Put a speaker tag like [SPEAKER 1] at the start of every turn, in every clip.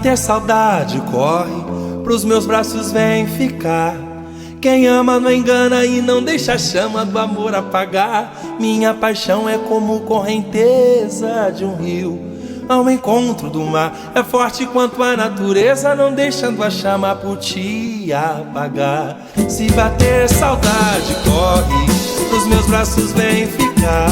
[SPEAKER 1] bater saudade, corre pros meus braços, vem ficar. Quem ama não engana e não deixa a chama do amor apagar. Minha paixão é como correnteza de um rio ao encontro do mar, é forte quanto a natureza, não deixando a chama por te apagar. Se bater saudade, corre pros meus braços, vem ficar.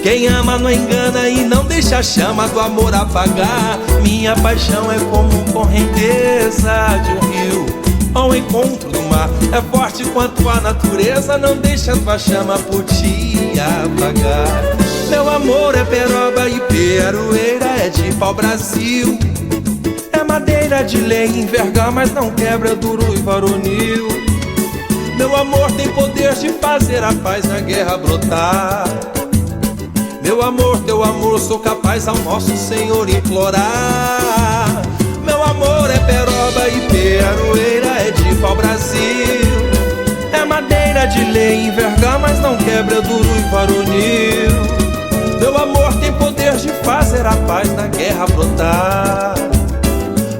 [SPEAKER 1] Quem ama não engana e não deixa a chama do amor apagar. Minha paixão é como correnteza de um rio ao encontro do mar, é forte quanto a natureza, não deixando a chama por te apagar. Meu amor é peroba e peroeira, é de pau-brasil. É madeira de lei, enverga, mas não quebra, duro e varonil. Meu amor tem poder de fazer a paz na guerra brotar. Meu amor, teu amor, sou capaz ao nosso Senhor implorar. Meu amor é peroba e peroeira, é de pau-brasil. É madeira de lei, enverga, mas não quebra, duro e varonil. Meu amor tem poder de fazer a paz na guerra brotar.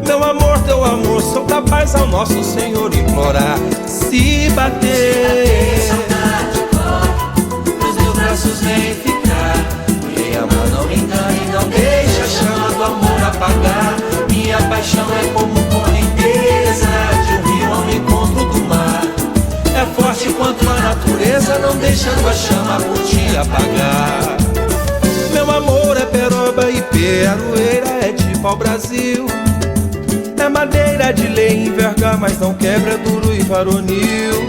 [SPEAKER 1] Meu amor, teu amor, sou capaz ao nosso Senhor implorar. Se bater
[SPEAKER 2] saudade, corre pros meus braços, vem ficar. Quem ama não engana e não deixa a chama do amor apagar. Minha paixão é como correnteza de um rio ao encontro do mar,
[SPEAKER 1] é forte quanto a natureza, não deixando a chama por te apagar. Meu amor é peroba e peroeira, é de pau-brasil. É madeira de lei, enverga, mas não quebra, é duro e varonil.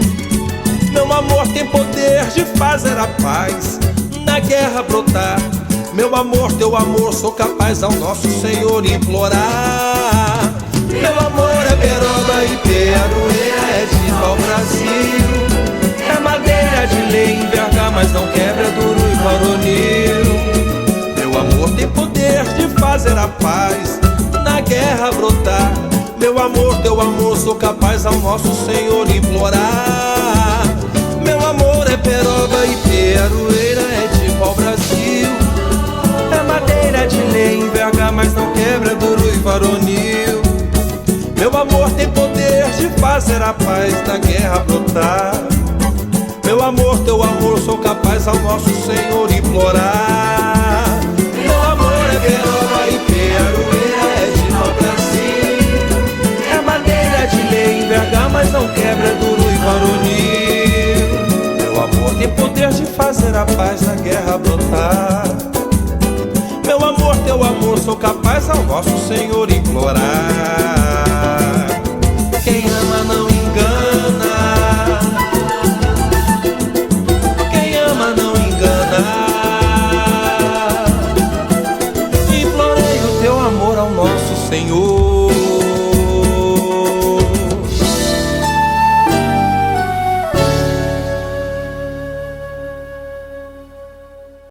[SPEAKER 1] Meu amor tem poder de fazer a paz na guerra brotar. Meu amor, teu amor, sou capaz ao nosso Senhor implorar. Meu amor é peroba e peroeira, é de pau-brasil. É madeira de lei, enverga, mas não quebra, é duro e varonil. Meu amor tem poder de fazer a paz na guerra brotar. Meu amor, teu amor, sou capaz ao nosso Senhor implorar. Meu amor é peroba e peroeira, é de pau-brasil. É madeira de lei, enverga, mas não quebra, duro e varonil. Meu amor tem poder de fazer a paz na guerra brotar. Meu amor, teu amor, sou capaz ao nosso Senhor implorar. Meu amor é peroba e peroeira, é de pau-brasil. É madeira de lei, enverga, mas não quebra, duro e varonil. Meu amor tem poder de fazer a paz na guerra brotar. Meu amor, teu amor, sou capaz ao nosso Senhor implorar.